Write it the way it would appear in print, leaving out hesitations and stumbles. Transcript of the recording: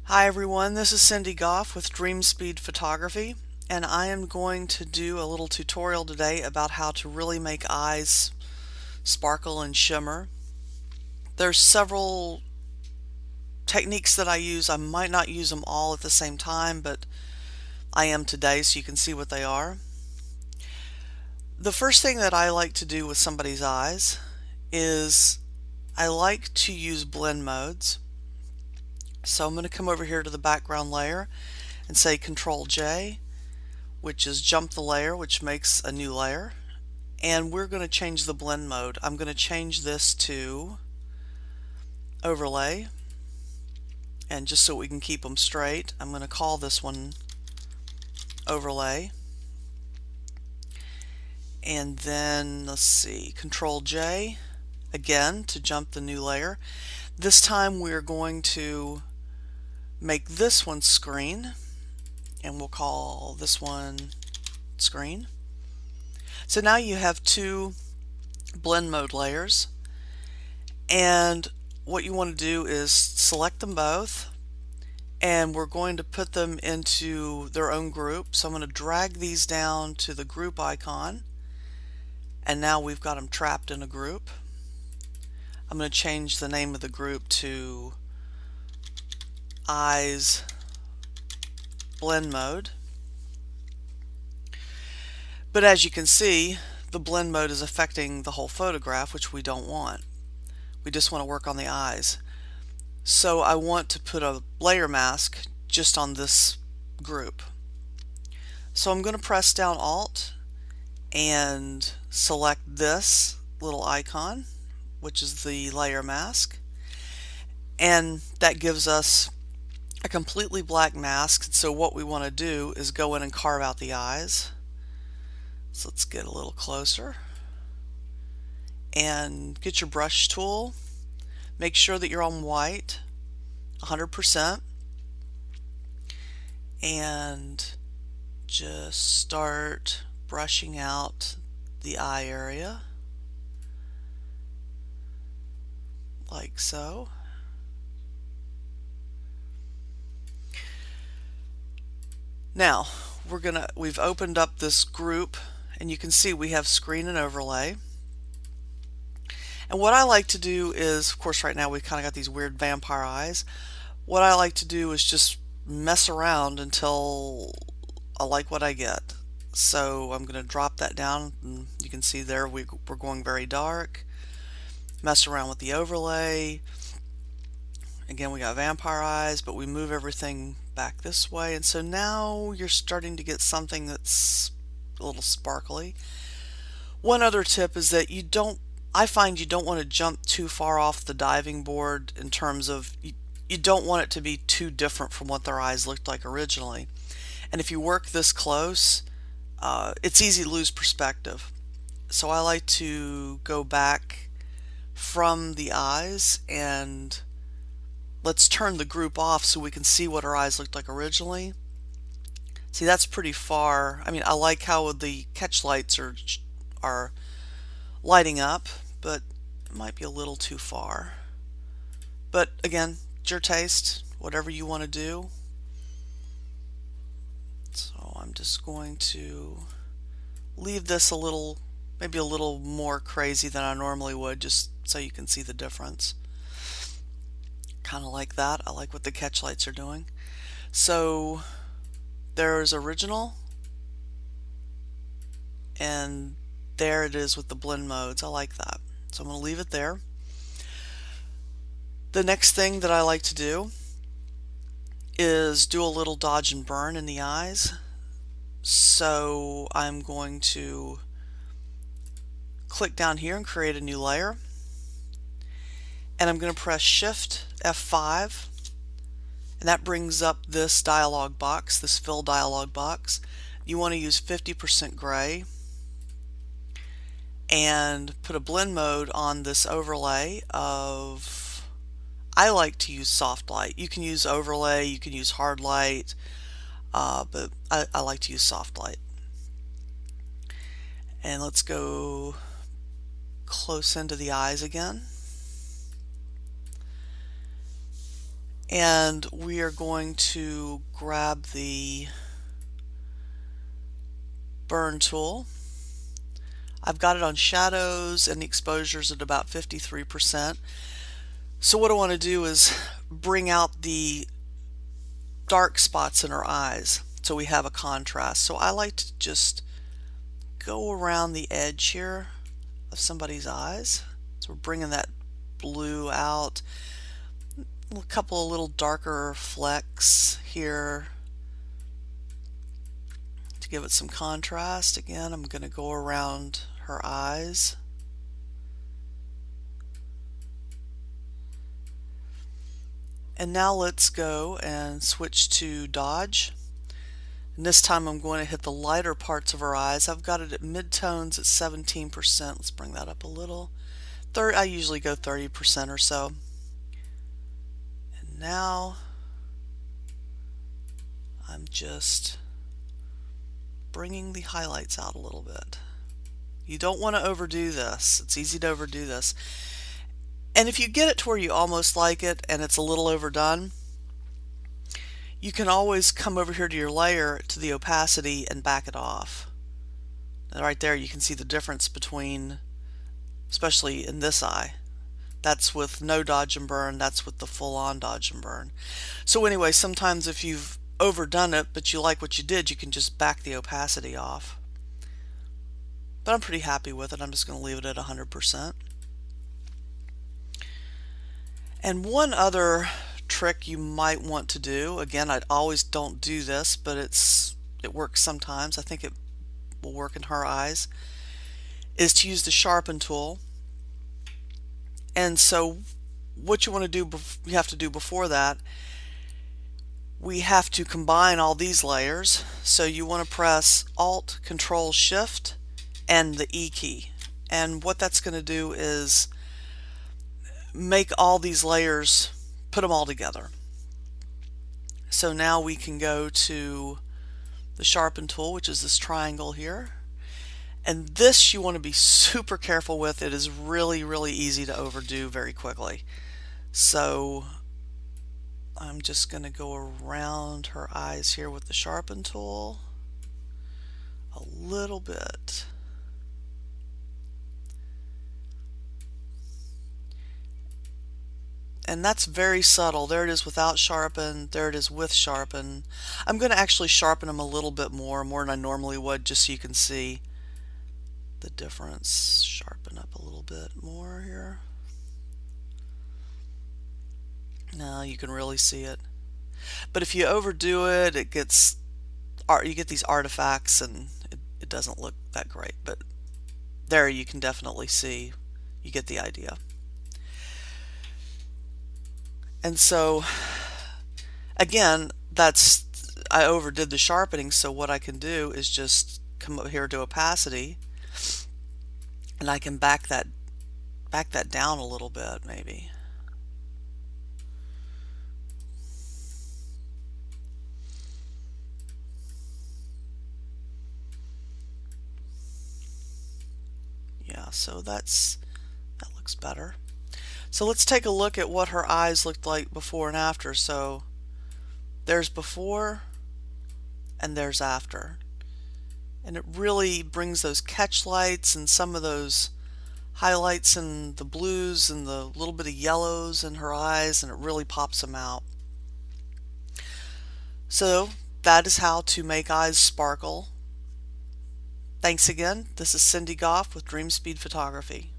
Hi everyone, this is Cindy Goff with Dreamspeed Photography, and I am going to do a little tutorial today about how to really make eyes sparkle and shimmer. There's several techniques that I use. I might not use them all at the same time, but I am today so you can see what they are. The first thing that I like to do with somebody's eyes is I like to use blend modes. So I'm going to come over here to the background layer and say Ctrl J, which is jump the layer, which makes a new layer. And we're going to change the blend mode. I'm going to change this to overlay. And just so we can keep them straight, I'm going to call this one overlay. And then let's see, Control J again to jump the new layer. This time we're going to make this one screen, and we'll call this one screen. So now you have two blend mode layers, and what you want to do is select them both, and we're going to put them into their own group. So I'm going to drag these down to the group icon, and now we've got them trapped in a group. I'm going to change the name of the group to Eyes Blend Mode. But as you can see, the blend mode is affecting the whole photograph, which we don't want. We just want to work on the eyes. So I want to put a layer mask just on this group. So I'm going to press down Alt and select this little icon, which is the layer mask, and that gives us a completely black mask. So what we want to do is go in and carve out the eyes. So let's get a little closer and get your brush tool. Make sure that you're on white 100% and just start brushing out the eye area like so. Now we've opened up this group, and you can see we have screen and overlay. And what I like to do is, of course right now we kind of got these weird vampire eyes. What I like to do is just mess around until I like what I get. So I'm going to drop that down, and you can see there we're going very dark. Mess around with the overlay. Again, we got vampire eyes, but we move everything back this way, and so now you're starting to get something that's a little sparkly. One other tip is that I find you don't want to jump too far off the diving board in terms of you don't want it to be too different from what their eyes looked like originally. And if you work this close, it's easy to lose perspective. So I like to go back from the eyes, and let's turn the group off so we can see what our eyes looked like originally. See, that's pretty far. I mean, I like how the catch lights are lighting up, but it might be a little too far. But again, it's your taste, whatever you want to do. So I'm just going to leave this a little, maybe a little more crazy than I normally would, just so you can see the difference. Kind of like that. I like what the catch lights are doing. So there's original, and there it is with the blend modes. I like that. So I'm going to leave it there. The next thing that I like to do is do a little dodge and burn in the eyes. So I'm going to click down here and create a new layer. And I'm going to press Shift F5, and that brings up this dialog box, this fill dialog box. You want to use 50% gray and put a blend mode on this overlay of, I like to use soft light. You can use overlay, you can use hard light, but I like to use soft light. And let's go close into the eyes again. And we are going to grab the burn tool. I've got it on shadows and the exposure's at about 53%. So what I want to do is bring out the dark spots in her eyes so we have a contrast. So I like to just go around the edge here of somebody's eyes. So we're bringing that blue out. A couple of little darker flecks here to give it some contrast. Again, I'm going to go around her eyes. And now let's go and switch to dodge. And this time I'm going to hit the lighter parts of her eyes. I've got it at midtones at 17%. Let's bring that up a little. I usually go 30% or so. And now I'm just bringing the highlights out a little bit. You don't want to overdo this. It's easy to overdo this. And if you get it to where you almost like it and it's a little overdone, you can always come over here to your layer, to the opacity, and back it off. And right there you can see the difference between, especially in this eye. That's with no dodge and burn, that's with the full-on dodge and burn. So anyway, sometimes if you've overdone it but you like what you did, you can just back the opacity off. But I'm pretty happy with it. I'm just going to leave it at 100%. And one other trick you might want to do, again, I always don't do this, but it works sometimes. I think it will work in her eyes, is to use the sharpen tool. And so what you want to do, you have to do before that, we have to combine all these layers. So you want to press Alt, Ctrl Shift, and the E key. And what that's going to do is make all these layers, put them all together. So now we can go to the sharpen tool, which is this triangle here. And this you want to be super careful with. It is really, really easy to overdo very quickly. So I'm just going to go around her eyes here with the sharpen tool a little bit. And that's very subtle. There it is without sharpen, there it is with sharpen. I'm going to actually sharpen them a little bit more than I normally would, just so you can see the difference. Sharpen up a little bit more here. Now you can really see it. But if you overdo it, you get these artifacts and it doesn't look that great. But there you can definitely see, you get the idea. And so again, I overdid the sharpening, so what I can do is just come up here to opacity and I can back that down a little bit maybe. Yeah, so that looks better. So let's take a look at what her eyes looked like before and after. So there's before and there's after. And it really brings those catch lights and some of those highlights and the blues and the little bit of yellows in her eyes, and it really pops them out. So that is how to make eyes sparkle. Thanks again. This is Cindy Goff with Dreamspeed Photography.